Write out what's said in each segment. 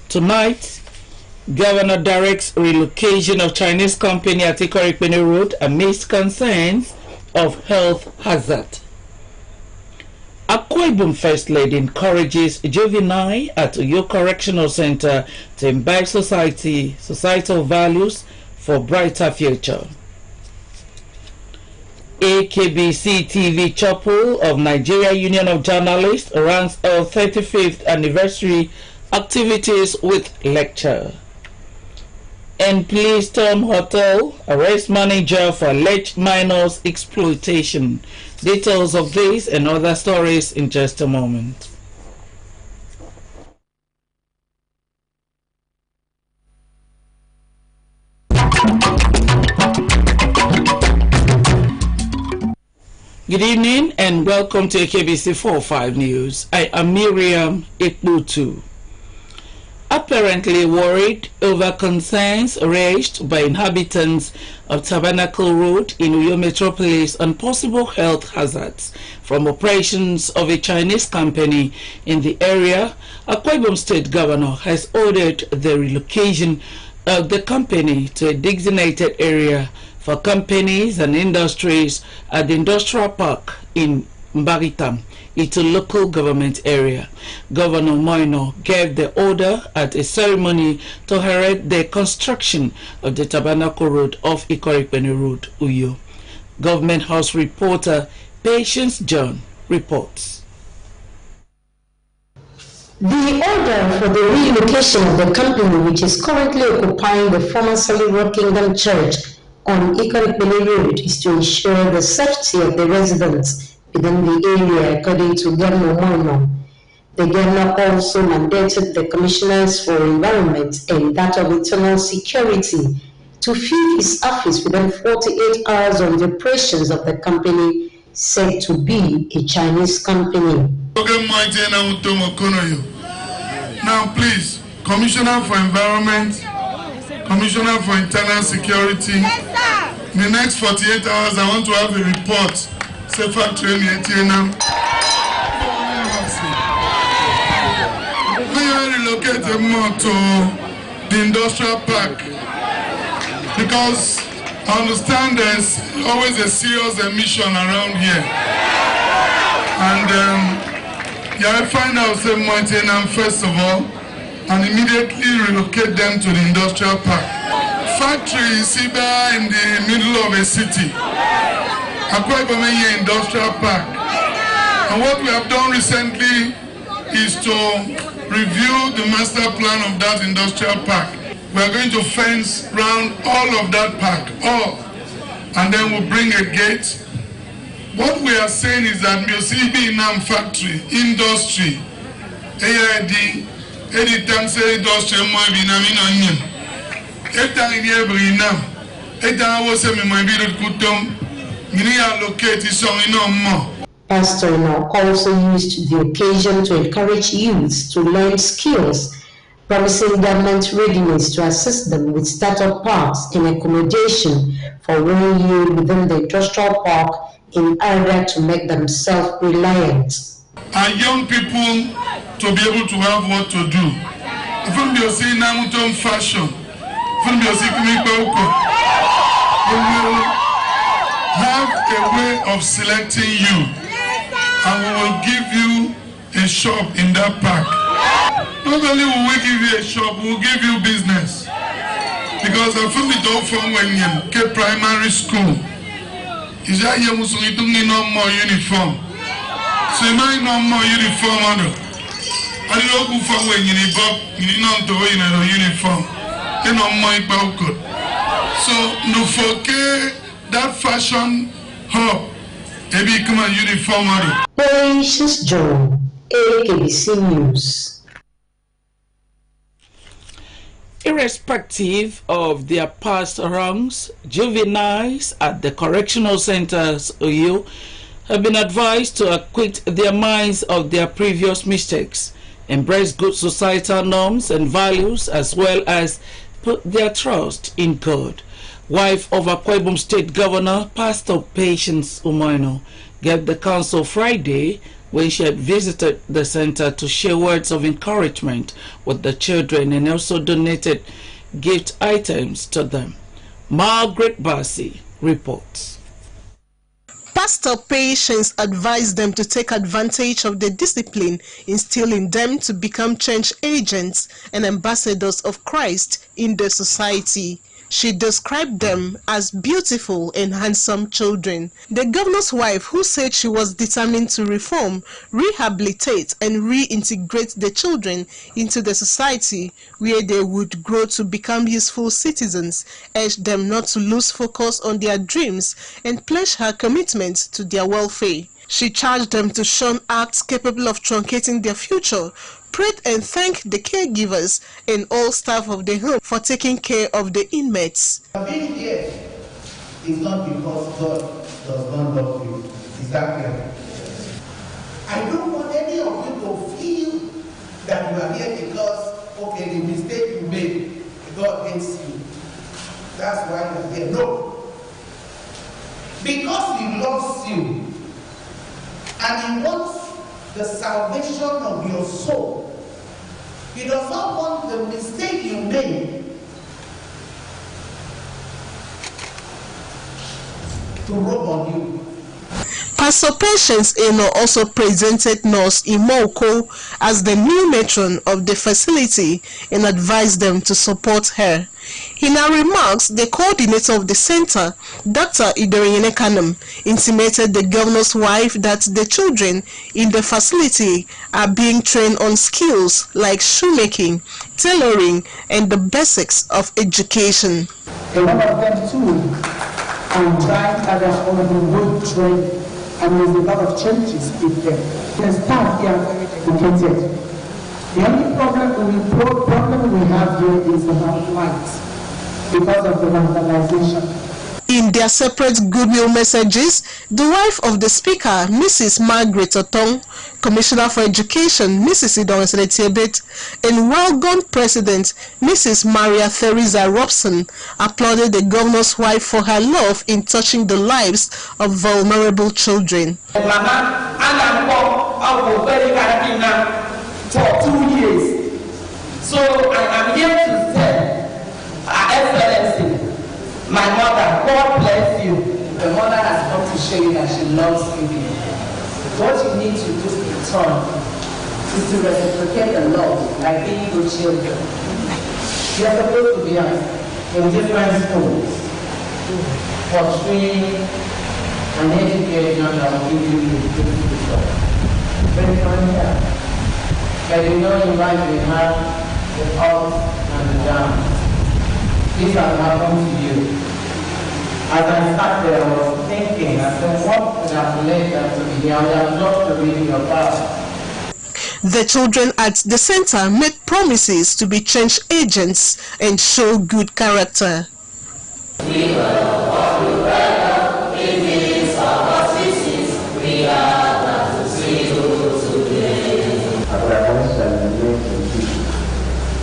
Tonight, Governor directs relocation of Chinese company at Ikoripeni Road amidst concerns of health hazard. Akwa Ibom First Lady encourages juvenile at Uyo Correctional Center to imbibe societal values for brighter future. AKBC TV Chapel of Nigeria Union of Journalists runs our 35th anniversary activities with lecture. And Pleaston Hotel arrest manager for alleged minors exploitation. Details of this and other stories in just a moment. Good evening and welcome to AKBC 45 News. I am Miriam Ekbutu. Apparently worried over concerns raised by inhabitants of Tabernacle Road in Uyo Metropolis on possible health hazards from operations of a Chinese company in the area, Akwa Ibom State Governor has ordered the relocation of the company to a designated area for companies and industries at the industrial park in Mbaritam, its local government area. Governor Moino gave the order at a ceremony to herald the construction of the Tabernacle Road off Ikoripeni Road, Uyo. Government House reporter Patience John reports. The order for the relocation of the company, which is currently occupying the former Solid Rock Kingdom Church on Ikoripeni Road, is to ensure the safety of the residents within the area, according to Governor Mono. The governor also mandated the commissioners for environment and that of internal security to fill his office within 48 hours of the operations of the company said to be a Chinese company. Now please, Commissioner for Environment, Commissioner for Internal Security, in the next 48 hours I want to have a report. Safer training now. We relocate more to the industrial park because I understand there's always a serious emission around here. And I find out some maintenance first of all and immediately relocate them to the industrial park. Factory is in the middle of a city. Akwa Ibom Industrial Park. And what we have done recently is to review the master plan of that industrial park. We are going to fence round all of that park, all, and then we'll bring a gate. What we are saying is that Miosibi Nam factory, industry, AID, anytime say industry, might be Namin Onion. Eta in every Nam, Eta was a Mimabi Kutum. Pastor also used the occasion to encourage youths to learn skills, promising government readiness to assist them with startup parks and accommodation for 1 year within the industrial park in order to make them self-reliant. Our young people to be able to have what to do. From the Namuton fashion, from the have a way of selecting you, and we will give you a shop in that park. Not only will we give you a shop, we will give you business. Because I found it all from when you get primary school. Is that you don't need no more uniform? So you might no more uniform. I don't go for when you need not to wear a uniform. You know more about good. So no forget that fashion hub, maybe come a uniform. Patience John, AKBC News. Irrespective of their past wrongs, juveniles at the correctional centers Uyo have been advised to acquit their minds of their previous mistakes, embrace good societal norms and values, as well as put their trust in God. Wife of Akwa Ibom State Governor, Pastor Patience Umoino, gave the council Friday when she had visited the center to share words of encouragement with the children and also donated gift items to them. Margaret Bassey reports. Pastor Patience advised them to take advantage of the discipline instilled in them to become change agents and ambassadors of Christ in the society. She described them as beautiful and handsome children. The governor's wife, who said she was determined to reform, rehabilitate, and reintegrate the children into the society where they would grow to become useful citizens, urged them not to lose focus on their dreams and pledged her commitment to their welfare. She charged them to shun acts capable of truncating their future, prayed and thanked the caregivers and all staff of the home for taking care of the inmates. Being here is not because God does not love you. Is that clear? I don't want any of you to feel that you are here because, okay, the mistake you made, God hates you. That's why you are here. No. Because He loves you and He wants the salvation of your soul. He does not want the mistake you made to rub on you. Pastor Patience Eno also presented Nurse Imoko as the new matron of the facility and advised them to support her. In her remarks, the coordinator of the center, Dr. Idorinye Kanam, intimated the governor's wife that the children in the facility are being trained on skills like shoemaking, tailoring, and the basics of education. A lot of them too are trying that they are already well trained, and there's a lot of changes with them. The staff here are educated. The only problem we have here is about light because of the vandalization. In their separate goodwill messages, the wife of the speaker, Mrs. Margaret Otong, Commissioner for Education, Mrs. Idon Seletiebet, and well-gone President, Mrs. Maria Theresa Robson, applauded the governor's wife for her love in touching the lives of vulnerable children. For 2 years. So I am here to say, Her Excellency, my mother, God bless you. The mother has come to show you that she loves you. What you need to do in turn is to reciprocate the love like being good children. You are supposed to be in different schools for training and education that will give you the future. Very fun here. But you know in life we have the ups and the downs. This has happened to you. As I sat there, I was thinking, I said, what would have led them to be here? I would have loved to read your Bible. The children at the center made promises to be change agents and show good character. We will walk together in this our cities. We are glad to see you today.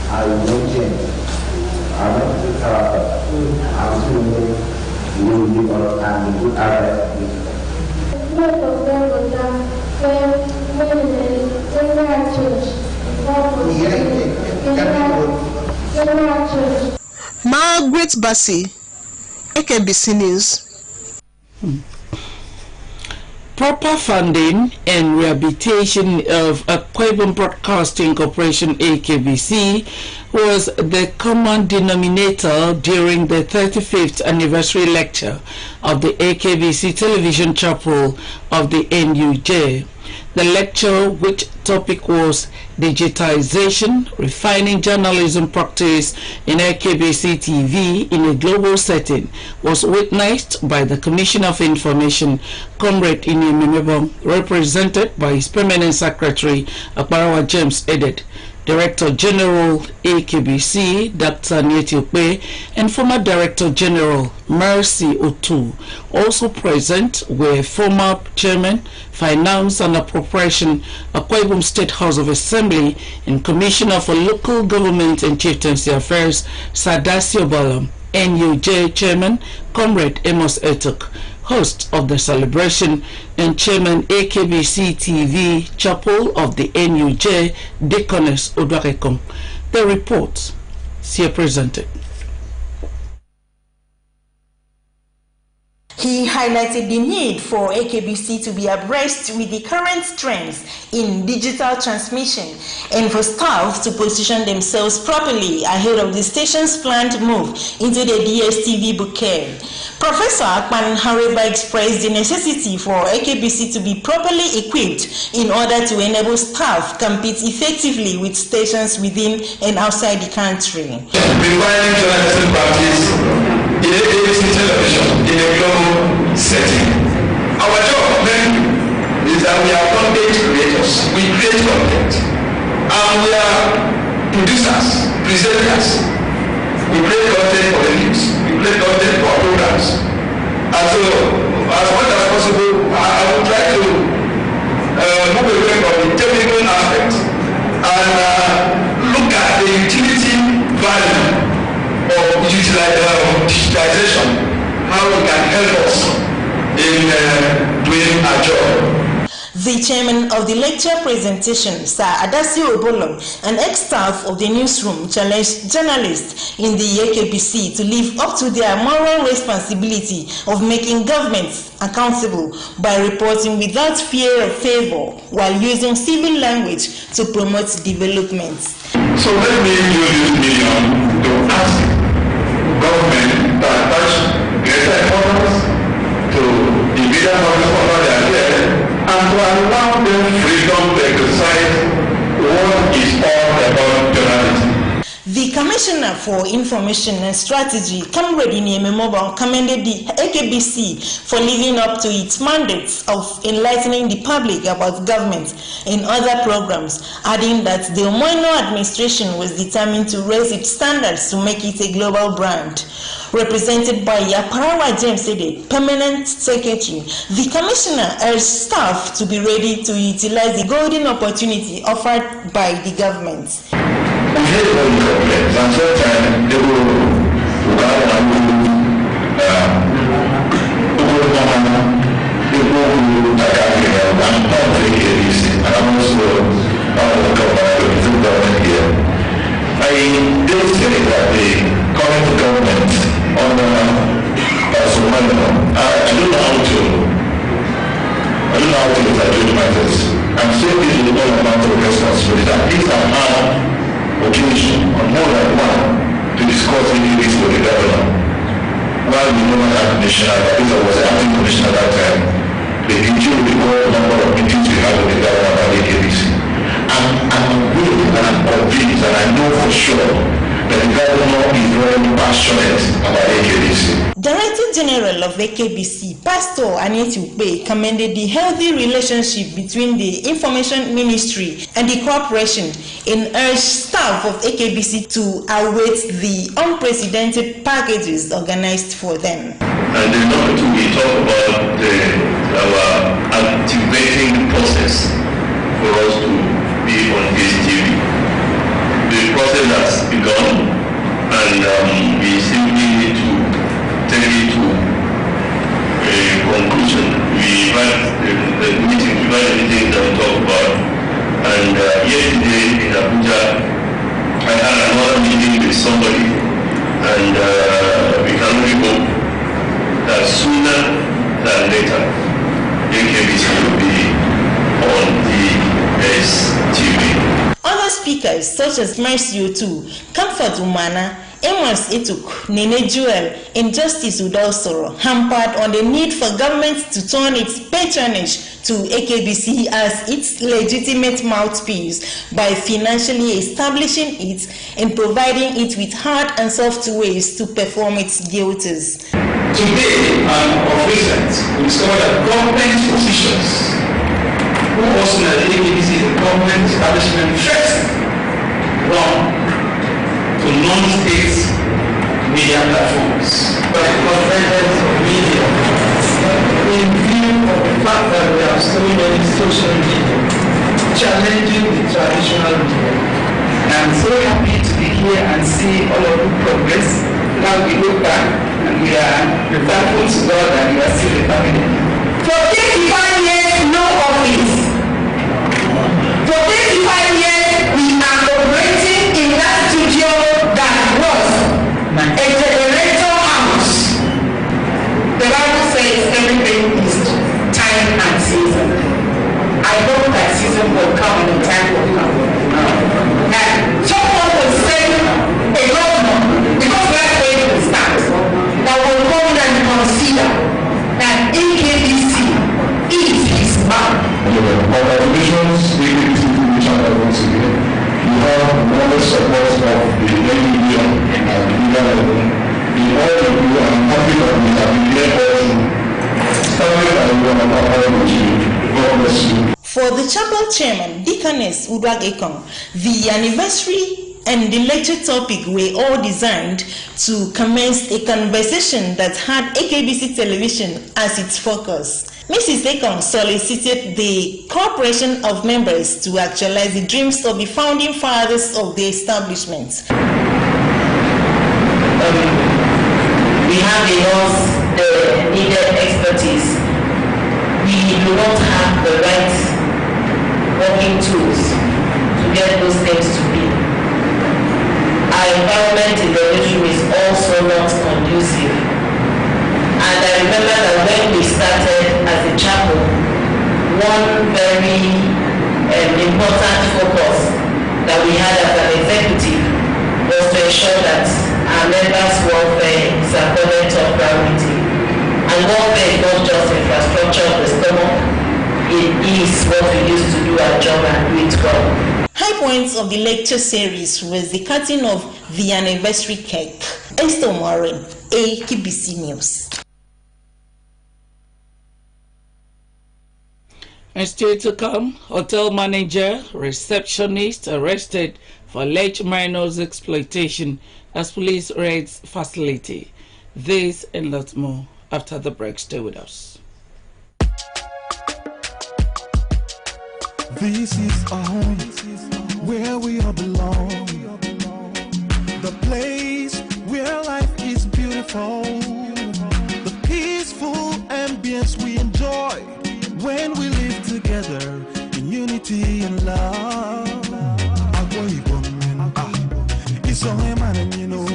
I will change. I want to character. I will you will give all time good harvest. Most of them were done when they church. Margaret Bassey, AKBC News. Proper funding and rehabilitation of Akwa Ibom Broadcasting Corporation AKBC was the common denominator during the 35th anniversary lecture of the AKBC Television Chapel of the NUJ. The lecture, which topic was digitization, refining journalism practice in AKBC TV in a global setting, was witnessed by the Commissioner of Information, Comrade Inyemimebo, represented by his Permanent Secretary, Akbarawa James Edet, Director General AKBC, Dr. Nyetiope, and former Director General Mercy Otu. Also present were former Chairman, Finance and Appropriation, Akwa Ibom State House of Assembly, and Commissioner for Local Government and Chieftaincy Affairs, Sadasio Balam, NUJ Chairman, Comrade Amos Etuk, host of the celebration and chairman AKBC TV Chapel of the NUJ, Deaconess Oduarekong. The report here presented. He highlighted the need for AKBC to be abreast with the current trends in digital transmission and for staff to position themselves properly ahead of the station's planned move into the DSTV bouquet. Professor Akpan Hareba expressed the necessity for AKBC to be properly equipped in order to enable staff compete effectively with stations within and outside the country. Requiring journalism practice in AKBC television in a global setting. Our job then is that we are content creators. We create content. And we are producers, presenters. We create content for the news. We create content for our programs. And so, as much as possible, I will try to move away from the technical aspect and look at the utility value of digitalization, how it can help us in doing our job. The chairman of the lecture presentation, Sir Adasi Obolom, an ex-staff of the newsroom, challenged journalists in the AKBC to live up to their moral responsibility of making governments accountable by reporting without fear of favor while using civil language to promote development. So let me use this medium to ask government to attach greater importance to the media public they are here, and to allow them freedom to exercise what is all about journalism. The Commissioner for Information and Strategy, Comrade Iniememoba, commended the AKBC for living up to its mandate of enlightening the public about government and other programs, adding that the Omoino administration was determined to raise its standards to make it a global brand. Represented by Yaparawa James Ede, Permanent Secretary, the Commissioner urged staff to be ready to utilize the golden opportunity offered by the government. We hate all the complaints, and sometimes they will occasion on more than one to discuss this with the governor. While we know that commissioner, that is was the acting commissioner at that time, they continued to call a number of meetings we had with the governor about AKBC. I'm willing and I'm convinced and I know for sure that the governor is very passionate about AKBC. Director General of AKBC, Pastor Anietu Bey, commended the healthy relationship between the Information Ministry and the corporation and urged staff of AKBC to await the unprecedented packages organized for them. And then number two, we talk about our activating process for us to be on this TV. The process has begun, and we simply need to take it to a conclusion. We had the meeting that we talked about, and yesterday in Abuja, I had another meeting with somebody, and we can only hope that sooner than later, AKBC will be on the STV. Other speakers such as Mercy Otu, Comfort Umana, Amos Etuk, Nene Jewel, and Justice Udalsoro hampered on the need for government to turn its patronage to AKBC as its legitimate mouthpiece by financially establishing it and providing it with hard and soft ways to perform its duties. Today, of recent, we discovered that government positions who also that AKBC is a government establishment first wrong to non-state media platforms. But the convergence of media in view of the fact that we have so many social media challenging the traditional media. And I'm so happy to be here and see all of the progress now we look back and we are thankful to God that we are still a family. For 35 years, no office. For 35 years, we are operating in that studio that was a generator house. The Bible says everything is time and season. I hope that season will come and the time will come. And someone will say a governor, because that's where it will start, that will come and consider that AKBC is his man. Congratulations, AKBC TV channel once again. You have more support of the media and the media level. In all of you, I'm happy that we have been here also. Starting by God bless you. For the chapel chairman, Deaconess Udrag Ekong, the anniversary and the lecture topic were all designed to commence a conversation that had AKBC television as its focus. Mrs. Ekong solicited the cooperation of members to actualize the dreams of the founding fathers of the establishment. We have enough needed expertise. We do not have the right working tools to get those things to be. Our environment in the newsroom is also not conducive. And I remember that when we started as a chapel, one very important focus that we had as an executive was to ensure that our members' welfare is according to priority. And welfare is not just infrastructure of the stomach, it is what we used to do our job and do it well. High points of the lecture series was the cutting of the anniversary cake. Esther Warren, AKBC News. And still to come, hotel manager, receptionist arrested for alleged minors exploitation as police raids facility. This and lots more after the break. Stay with us. This is our home, where we all belong. The place where life is beautiful. The peaceful ambience we enjoy when we live together in unity and love. It's only man and you know.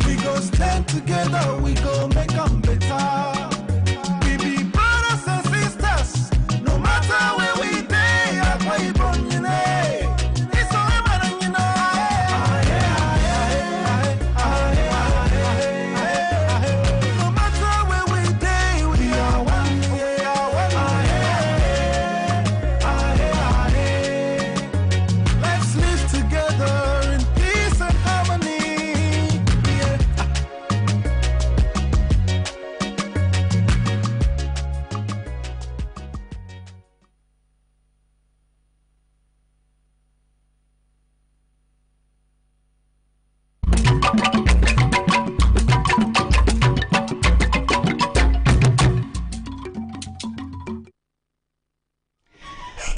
We go stand together, we go make them better. We be brothers and sisters, no matter where we day. It's only man and you know. No matter where we day, we are one. We are one. Let's live together in peace and harmony.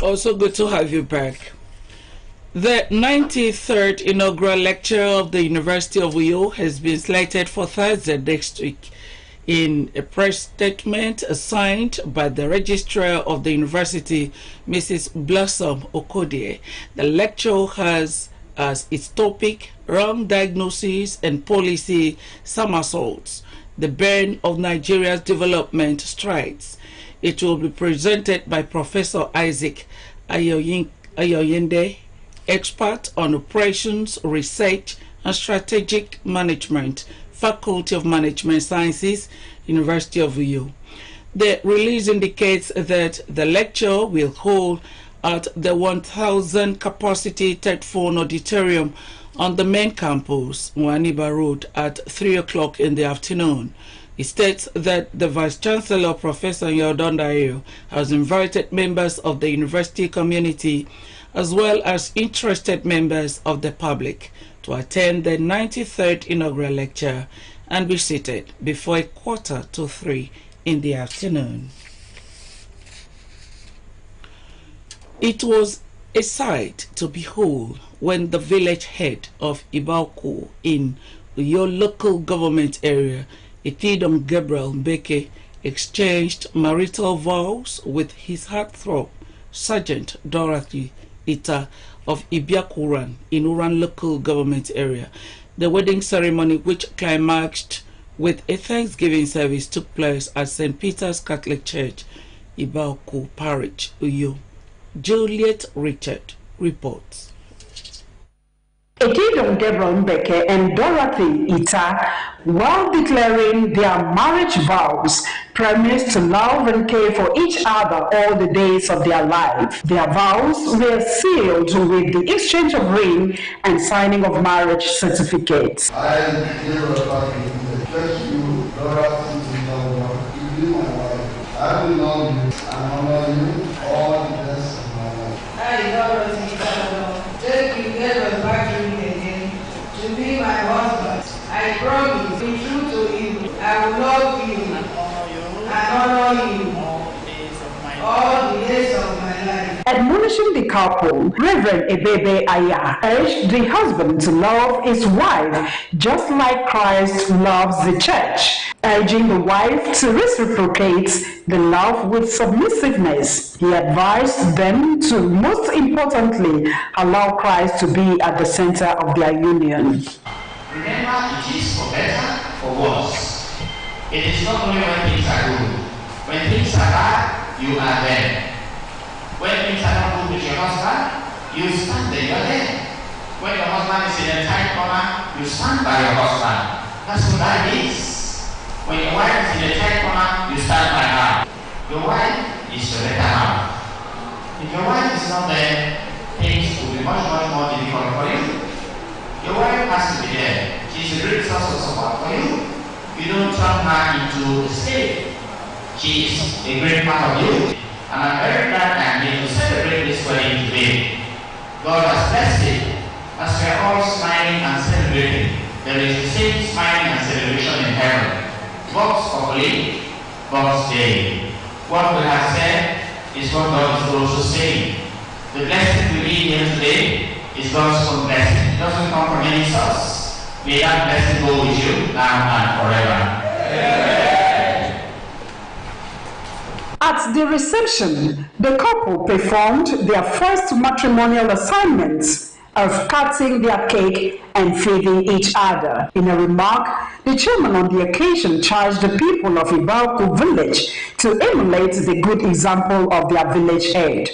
Also good to have you back. The 93rd inaugural lecture of the University of Uyo has been slated for Thursday next week. In a press statement signed by the registrar of the university, Mrs. Blossom Okodie, the lecture has as its topic wrong diagnosis and policy somersaults, the burn of Nigeria's development strides. It will be presented by Professor Isaac Ayoyende, expert on operations, research and strategic management, Faculty of Management Sciences, University of Uyo. The release indicates that the lecture will hold at the 1,000 capacity Third Auditorium on the main campus, Waniba Road, at 3 o'clock in the afternoon. It states that the Vice Chancellor, Professor Yodondayo, has invited members of the university community as well as interested members of the public to attend the 93rd inaugural lecture and be seated before 2:45 in the afternoon. It was a sight to behold when the village head of Ibauku in your local government area, Itidong Gabriel Mbeke exchanged marital vows with his heartthrob, Sergeant Dorothy Ita of Ibiakuran in Uran local government area. The wedding ceremony, which climaxed with a Thanksgiving service, took place at St. Peter's Catholic Church, Ibaoku Parish, Uyo. Juliet Richard reports. Ekidong Gabriel Mbeke and Dorothy Ita, while declaring their marriage vows, promised to love and care for each other all the days of their life. Their vows were sealed with the exchange of ring and signing of marriage certificates. I, bless you, Dorothy Ita, you be my wife. I will love you and honor you all the days of my life. I, Dorothy Ita, take you Gabriel back again to be my husband. I promise, be true to you. I will love you and honor you all the days of my life. Admonishing the couple, Reverend Ebebe Aya urged the husband to love his wife just like Christ loves the church, urging the wife to reciprocate the love with submissiveness. He advised them to, most importantly, allow Christ to be at the center of their union. Remember, it is for better or worse. It is not only when things are good. When things are bad, you are there. When things are not good with your husband, you stand there, you're there. When your husband is in a tight corner, you stand by your husband. That's what that is. When your wife is in a tight corner, you stand by her. Your wife is your better half. If your wife is not there, things will be much more difficult for you. Your wife has to be there. She's a great source of support for you. You don't turn her into a slave. She is a great part of you. And I'm very glad I'm here to celebrate this wedding today. God has blessed it. As we are all smiling and celebrating, there is the same smiling and celebration in heaven. Vox Populi, Vox Dei. What we have said is what God is also saying. The blessing we read here today is God's own blessing. It doesn't come from any source. May that blessing go with you now and forever. Amen. At the reception, the couple performed their first matrimonial assignments of cutting their cake and feeding each other. In a remark, the chairman on the occasion charged the people of Ibaoku village to emulate the good example of their village head.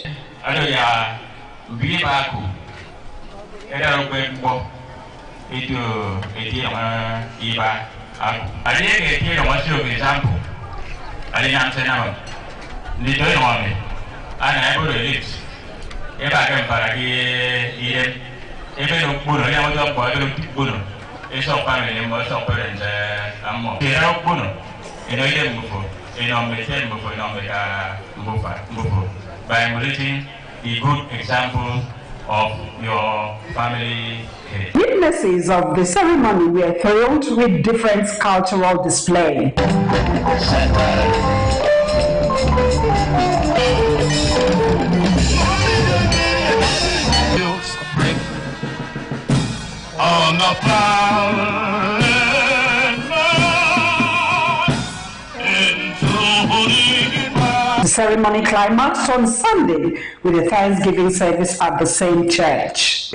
By emulating the good example of your family. Witnesses of the ceremony were thrilled with different cultural display. On the planet The ceremony climaxed on Sunday with a Thanksgiving service at the same church.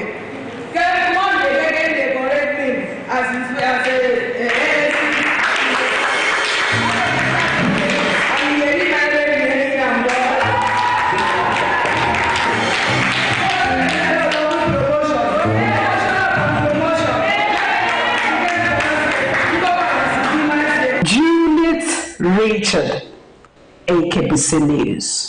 Juliet Richard, AKBC News.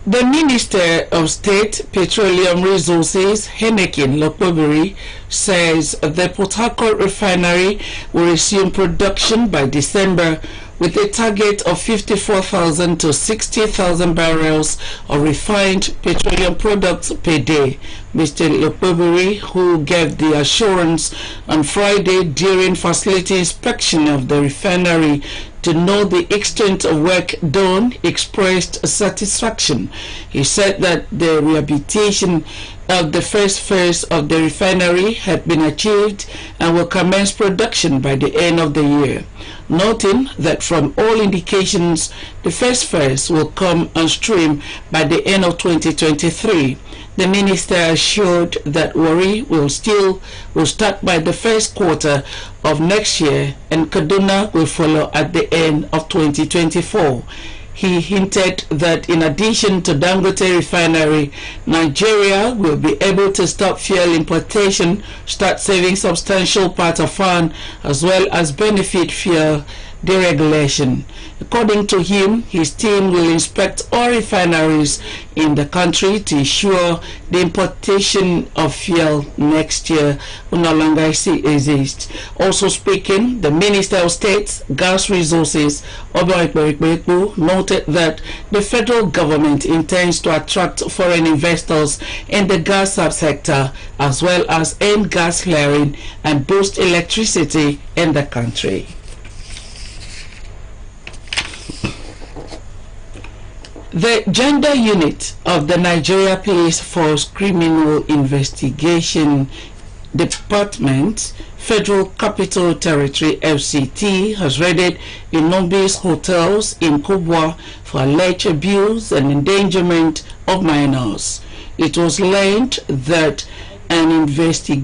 The Minister of State Petroleum Resources, Henneken Lokpobiri, says the Port Harcourt refinery will resume production by December with a target of 54,000 to 60,000 barrels of refined petroleum products per day. Mr. Lokpobiri, who gave the assurance on Friday during facility inspection of the refinery, to know the extent of work done, expressed satisfaction. He said that the rehabilitation of the first phase of the refinery had been achieved and will commence production by the end of the year, noting that from all indications the first phase will come on stream by the end of 2023. The minister assured that Warri will start by the first quarter of next year and Kaduna will follow at the end of 2024. He hinted that in addition to Dangote refinery, Nigeria will be able to stop fuel importation, start saving substantial part of fund, as well as benefit fuel deregulation. According to him, his team will inspect all refineries in the country to ensure the importation of fuel next year will no longer exist. Also speaking, the Minister of State Gas Resources, Obarekberekberekbu, noted that the federal government intends to attract foreign investors in the gas subsector as well as end gas flaring and boost electricity in the country. The Gender Unit of the Nigeria Police Force Criminal Investigation Department, Federal Capital Territory FCT, has raided Inobis hotels in Kubwa for alleged abuse and endangerment of minors. It was learned that an investigation